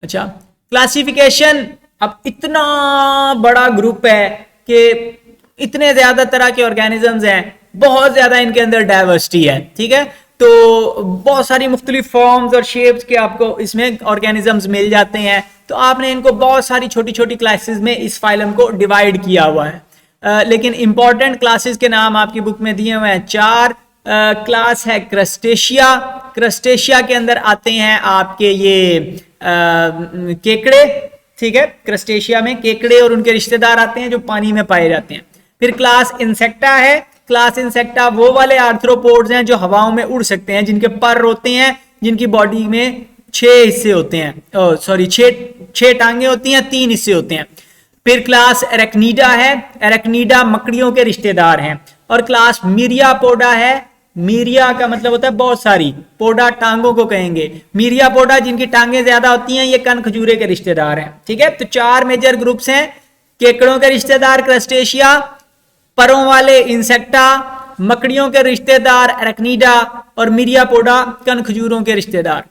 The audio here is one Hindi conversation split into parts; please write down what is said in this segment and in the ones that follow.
अच्छा, क्लासिफिकेशन, अब इतना बड़ा ग्रुप है कि इतने ज्यादा तरह के ऑर्गेनिजम्स हैं, बहुत ज्यादा इनके अंदर डाइवर्सिटी है, ठीक है। तो बहुत सारी मुख्तलिफ फॉर्म्स और शेप्स के आपको इसमें ऑर्गेनिजम्स मिल जाते हैं। तो आपने इनको बहुत सारी छोटी छोटी क्लासेस में इस फाइलम को डिवाइड किया हुआ है। लेकिन इंपॉर्टेंट क्लासेस के नाम आपकी बुक में दिए हुए हैं 4। क्लास है क्रस्टेशिया। क्रस्टेशिया के अंदर आते हैं आपके ये केकड़े, ठीक है। क्रस्टेशिया में केकड़े और उनके रिश्तेदार आते हैं जो पानी में पाए जाते हैं। फिर क्लास इंसेक्टा है। क्लास इंसेक्टा वो वाले आर्थ्रोपोड्स हैं जो हवाओं में उड़ सकते हैं, जिनके पर होते हैं, जिनकी बॉडी में 6 हिस्से होते हैं, सॉरी 6 टांगे होती हैं, 3 हिस्से होते हैं। फिर क्लास एरेक्निडा है। एरेक्निडा मकड़ियों के रिश्तेदार हैं। और क्लास मीरियापोडा है। मीरिया का मतलब होता है बहुत सारी, पोडा टांगों को कहेंगे। मीरियापोडा जिनकी टांगे ज्यादा होती हैं, ये कन खजूरे के रिश्तेदार हैं, ठीक है। तो 4 मेजर ग्रुप्स हैं, केकड़ों के रिश्तेदार क्रस्टेशिया, परों वाले इंसेक्टा, मकड़ियों के रिश्तेदार एरेक्निडा, और मीरियापोडा कन खजूरों के रिश्तेदार।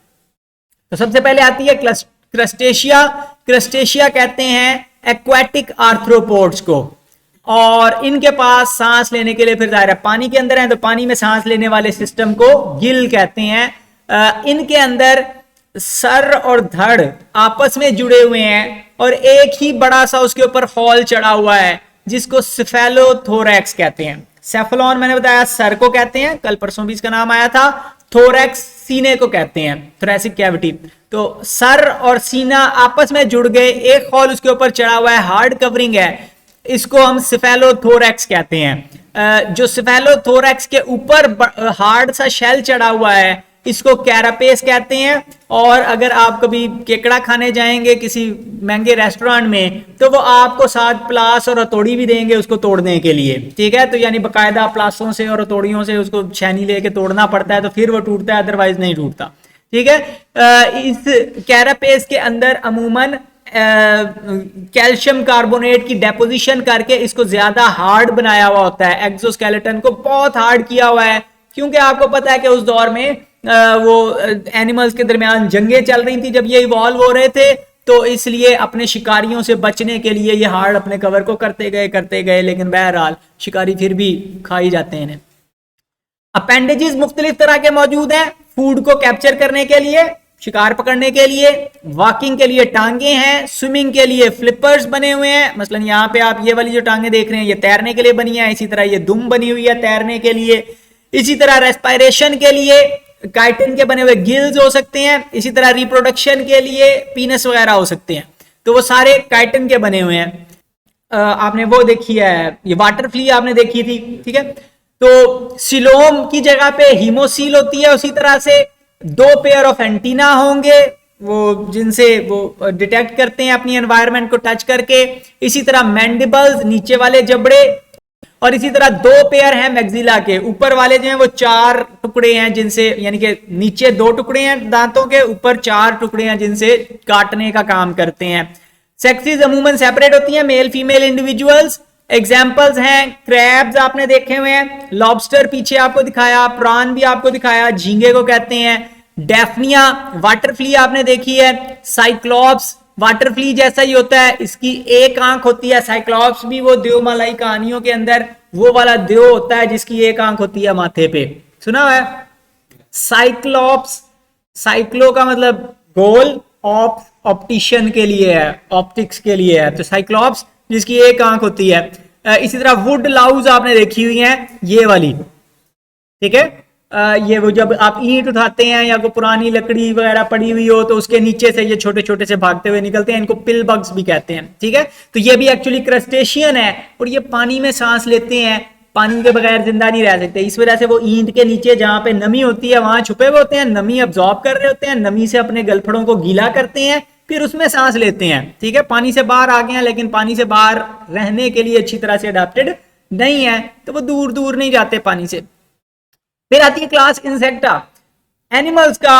तो सबसे पहले आती है क्रस्टेशिया। क्रस्टेशिया कहते हैं एक्वाटिक आर्थ्रोपोड्स को, और इनके पास सांस लेने के लिए, फिर जाहिर है पानी के अंदर है तो पानी में सांस लेने वाले सिस्टम को गिल कहते हैं। इनके अंदर सर और धड़ आपस में जुड़े हुए हैं और एक ही बड़ा सा उसके ऊपर हॉल चढ़ा हुआ है जिसको सेफेलोथोरैक्स कहते हैं। सेफलोन मैंने बताया सर को कहते हैं, कल परसों भी इसका नाम आया था। थोरैक्स सीने को कहते हैं, थोरैसिक कैविटी। तो सर और सीना आपस में जुड़ गए, एक हॉल उसके ऊपर चढ़ा हुआ है, हार्ड कवरिंग है, इसको हम सेफेलोथोरैक्स कहते हैं। जो सेफेलोथोरैक्स के ऊपर हार्ड सा शेल चढ़ा हुआ है, इसको कैरापेस कहते हैं। और अगर आप कभी केकड़ा खाने जाएंगे किसी महंगे रेस्टोरेंट में, तो वो आपको साथ प्लास और हथौड़ी भी देंगे उसको तोड़ने के लिए, ठीक है। तो यानी बकायदा प्लासों से और हथौड़ियों से उसको छेनी लेके तोड़ना पड़ता है, तो फिर वो टूटता है, अदरवाइज नहीं टूटता, ठीक है। इस कैरापेस के अंदर अमूमन कैल्शियम कार्बोनेट की डेपोजिशन करके इसको ज्यादा हार्ड बनाया हुआ होता है। एक्सोस्केलेटन को बहुत हार्ड किया हुआ है, क्योंकि आपको पता है कि उस दौर में वो एनिमल्स के दरमियान जंगें चल रही थी जब ये इवॉल्व हो रहे थे, तो इसलिए अपने शिकारियों से बचने के लिए ये हार्ड अपने कवर को करते गए, लेकिन बहरहाल शिकारी फिर भी खा ही जाते हैं इन्हें। अपेंडेजेस मुख्तलिफ तरह के मौजूद हैं, फूड को कैप्चर करने के लिए, शिकार पकड़ने के लिए, वॉकिंग के लिए टांगे हैं, स्विमिंग के लिए फ्लिपर्स बने हुए हैं। मसलन यहाँ पे आप ये वाली जो टांगे देख रहे हैं ये तैरने के लिए बनी है, इसी तरह ये दुम बनी हुई है तैरने के लिए। इसी तरह रेस्पिरेशन के लिए काइटिन के बने हुए गिल्स हो सकते हैं, इसी तरह रिप्रोडक्शन के लिए पीनस वगैरह हो सकते हैं। तो वो सारे काइटिन के बने हुए हैं। आपने वो देखी है, ये वाटर फ्ली आपने देखी थी, ठीक है। तो सिलोम की जगह पे हीमोसील होती है। उसी तरह से 2 पेयर ऑफ एंटीना होंगे, वो जिनसे वो डिटेक्ट करते हैं अपनी एनवायरनमेंट को टच करके। इसी तरह मैंडिबल्स, नीचे वाले जबड़े, और इसी तरह 2 पेयर हैं मैग्जिला के, ऊपर वाले जो हैं वो 4 टुकड़े हैं जिनसे, यानी कि नीचे 2 टुकड़े हैं दांतों के, ऊपर 4 टुकड़े हैं जिनसे काटने का काम करते हैं। सेक्सेस अमूमन सेपरेट होती हैं, मेल फीमेल इंडिविजुअल्स। एग्जाम्पल्स हैं क्रैब्स आपने देखे हुए हैं, लॉबस्टर पीछे आपको दिखाया, प्रॉन भी आपको दिखाया, झींगे को कहते हैं। डेफनिया वाटर फ्ली आपने देखी है। साइक्लॉप्स वाटर फ्ली जैसा ही होता है, इसकी एक आंख होती है। साइक्लॉप्स भी वो देवमालाई कहानियों के अंदर वो वाला देव होता है जिसकी एक आंख होती है माथे पे, सुना है साइक्लॉप्स। साइक्लो का मतलब गोल, ऑप्टिशियन के लिए है, ऑप्टिक्स के लिए है। तो साइक्लॉप्स जिसकी एक आंख होती है। इसी तरह वुड लाउज आपने देखी हुई है, ये वाली, ठीक है। ये वो जब आप ईंट उठाते हैं या कोई पुरानी लकड़ी वगैरह पड़ी हुई हो तो उसके नीचे से ये छोटे छोटे से भागते हुए निकलते हैं, इनको पिल बग्स भी कहते हैं, ठीक है। तो ये भी एक्चुअली क्रस्टेशियन है और ये पानी में सांस लेते हैं, पानी के बगैर जिंदा नहीं रह सकते। इस वजह से वो ईंट के नीचे जहां पे नमी होती है वहां छुपे हुए होते हैं, नमी अब्जॉर्ब कर रहे होते हैं, नमी से अपने गलफड़ों को गीला करते हैं, फिर उसमें सांस लेते हैं, ठीक है। पानी से बाहर आ गए हैं लेकिन पानी से बाहर रहने के लिए अच्छी तरह से अडेप्टेड नहीं है, तो वो दूर दूर नहीं जाते पानी से। फिर आती है क्लास इंसेक्टा, एनिमल्स का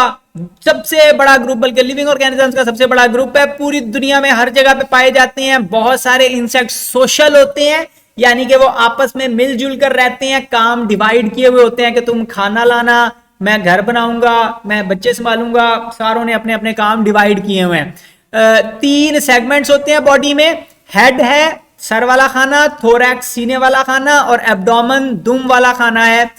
सबसे बड़ा ग्रुप, बल्कि लिविंग ऑर्गेनिजम्स का सबसे बड़ा ग्रुप है। पूरी दुनिया में हर जगह पे पाए जाते हैं। बहुत सारे इंसेक्ट सोशल होते हैं, यानी कि वो आपस में मिलजुल कर रहते हैं, काम डिवाइड किए हुए होते हैं कि तुम खाना लाना, मैं घर बनाऊंगा, मैं बच्चे संभालूंगा, सारों ने अपने अपने काम डिवाइड किए हुए हैं। तीन सेगमेंट्स होते हैं बॉडी में, हेड है सर वाला खाना, थोरैक्स सीने वाला खाना और एब्डोमेन दुम वाला खाना है।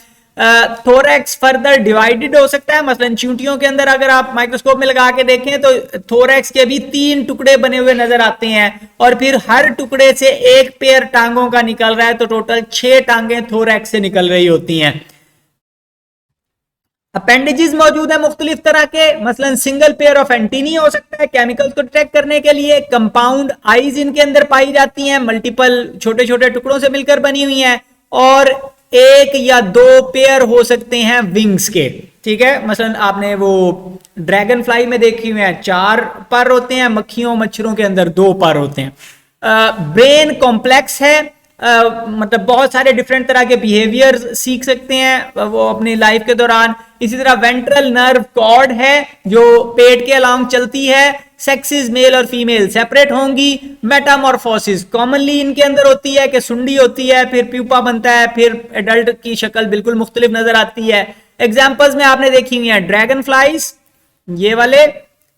थोरैक्स फर्दर डिवाइडेड हो सकता है, मसलन चींटियों के अंदर अगर आप माइक्रोस्कोप में लगा के देखें तो थोरैक्स के भी 3 टुकड़े बने हुए नजर आते हैं और फिर हर टुकड़े से एक पेयर टांगों का निकल रहा है, तो टोटल 6 टांगे थोरैक्स से निकल रही होती हैं। अपेंडेजेस मौजूद है मुख्तलिफ तरह के, मसलन सिंगल पेयर ऑफ एंटीनी हो सकता है केमिकल्स को डिटेक्ट करने के लिए। कंपाउंड आईज इनके अंदर पाई जाती हैं, मल्टीपल छोटे छोटे टुकड़ों से मिलकर बनी हुई हैं, और एक या 2 पेयर हो सकते हैं विंग्स के। ठीक है, मसलन आपने वो ड्रैगन फ्लाई में देखी हुई है 4 पर होते हैं, मक्खियों मच्छरों के अंदर 2 पर होते हैं। ब्रेन कॉम्प्लेक्स है, मतलब बहुत सारे डिफरेंट तरह के बिहेवियर सीख सकते हैं वो अपनी लाइफ के दौरान। इसी तरह वेंट्रल नर्व कॉर्ड है जो पेट के अलोंग चलती है। सेक्सेस मेल और फीमेल सेपरेट होंगी। मेटामॉर्फोसिस कॉमनली इनके अंदर होती है कि सुंडी होती है, फिर प्यूपा बनता है, फिर एडल्ट की शक्ल बिल्कुल मुख्तलिफ नजर आती है। एग्जाम्पल्स में आपने देखी हुई है ड्रैगन फ्लाइज ये वाले,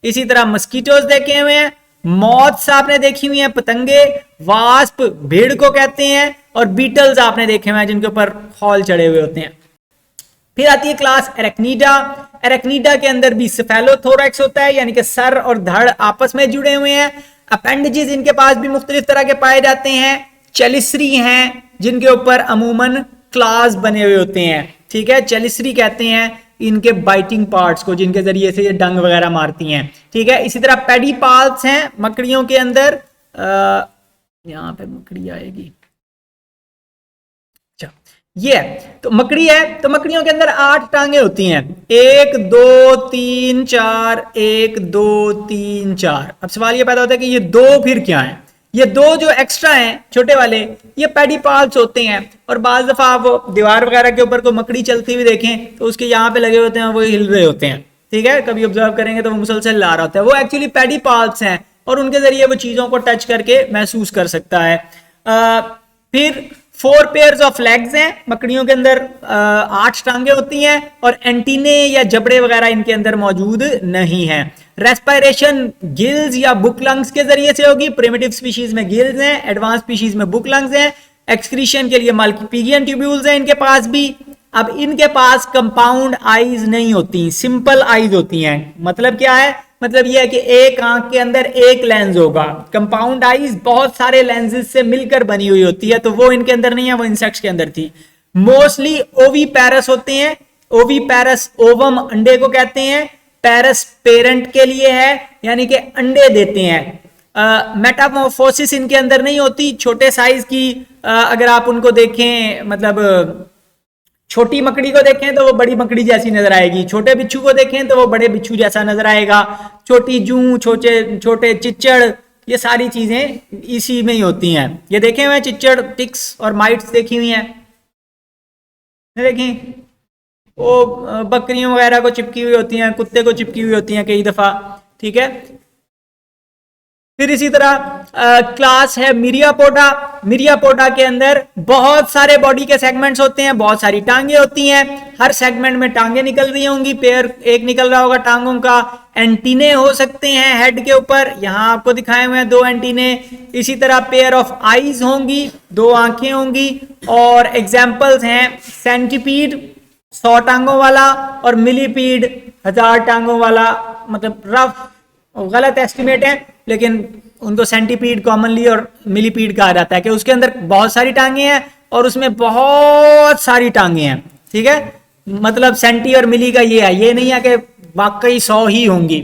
इसी तरह मस्कीटोज देखे हुए हैं, मॉथ्स आपने देखी हुई हैं पतंगे, वास्प भीड़ को कहते हैं, और बीटल्स आपने देखे हुए हैं जिनके ऊपर खौल चढ़े हुए होते हैं। फिर आती है क्लास एरेक्निडा। एरेक्निडा के अंदर भी सेफेलोथोरैक्स होता है, यानी कि सर और धड़ आपस में जुड़े हुए हैं। अपेंडेजेस इनके पास भी मुख्तलिफ तरह के पाए जाते हैं। चलिसरी हैं जिनके ऊपर अमूमन क्लास बने हुए होते हैं। ठीक है, चलिसरी कहते हैं इनके बाइटिंग पार्ट्स को जिनके जरिए से ये डंग वगैरह मारती हैं। ठीक है, इसी तरह पेडिपाल्स हैं मकड़ियों के अंदर, यहां पे मकड़ी आएगी, ये तो मकड़ी है, तो मकड़ियों के अंदर 8 टांगे होती हैं, 1 2 3 4, 1 2 3 4। अब सवाल ये पैदा होता है कि ये 2 फिर क्या है? ये 2 जो एक्स्ट्रा हैं छोटे वाले ये पेडिपाल्स होते हैं, और बाज दफा आप दीवार वगैरह के ऊपर कोई मकड़ी चलती हुई देखें तो उसके यहाँ पे लगे होते हैं, वो हिल रहे होते हैं। ठीक है, कभी ऑब्जर्व करेंगे तो वो मुसलसल ला रहा होता है, वो एक्चुअली पेडिपाल्स हैं और उनके जरिए वो चीजों को टच करके महसूस कर सकता है। फिर 4 पेयर्स ऑफ लेग्स हैं मकड़ियों के अंदर, 8 टांगे होती हैं, और एंटीने या जबड़े वगैरह इनके अंदर मौजूद नहीं है। रेस्पिरेशन गिल्स या बुक लंग्स के जरिए से होगी। प्रिमिटिव स्पीशीज में गिल्स हैं, एडवांस स्पीशीज में बुक लंग्स हैं। एक्सक्रीशन के लिए मल्टीपीगियन ट्यूब्यूल्स हैं इनके पास भी। अब इनके पास कंपाउंड आईज नहीं होती, सिंपल आईज होती हैं। मतलब क्या है? मतलब यह है कि एक आंख के अंदर एक लेंस होगा। कंपाउंड आईज बहुत सारे लेंसेज से मिलकर बनी हुई होती है, तो वो इनके अंदर नहीं है, वो इंसेक्ट्स के अंदर थी। मोस्टली ओवीपैरस होते हैं। ओवीपैरस ओवम अंडे को कहते हैं, पैरस पेरेंट के लिए है यानी कि अंडे देते हैं। मेटामॉर्फोसिस इनके अंदर नहीं होती। छोटे साइज की अगर आप उनको देखें, मतलब छोटी मकड़ी को देखें तो वो बड़ी मकड़ी जैसी नजर आएगी, छोटे बिच्छू को देखें तो वो बड़े बिच्छू जैसा नजर आएगा, छोटी जूं, छोटे चिच्चड़, ये सारी चीजें इसी में ही होती हैं। ये देखे हुए चिच्चड़, टिक्स और माइट्स देखी हुई हैं, देखें वो बकरियों वगैरह को चिपकी हुई होती हैं, कुत्ते को चिपकी हुई होती हैं कई दफा। ठीक है, फिर इसी तरह क्लास है मिरियापोडा। मिरियापोडा के अंदर बहुत सारे बॉडी के सेगमेंट्स होते हैं, बहुत सारी टांगे होती हैं, हर सेगमेंट में टांगे निकल रही होंगी, पेयर एक निकल रहा होगा टांगों का। एंटीने हो सकते हैं हेड के ऊपर, यहां आपको दिखाए हुए हैं 2 एंटीने। इसी तरह पेयर ऑफ आईज होंगी, 2 आंखें होंगी। और एग्जाम्पल्स हैं सेंटीपीड 100 टांगों वाला और मिलीपीड 1000 टांगों वाला। मतलब रफ गलत एस्टिमेट है, लेकिन उनको सेंटीपीड कॉमनली और मिलीपीड कहा जाता है कि उसके अंदर बहुत सारी टांगे हैं और उसमें बहुत सारी टांगे हैं। ठीक है, मतलब सेंटी और मिली का ये है, ये नहीं है कि वाकई 100 ही होंगी।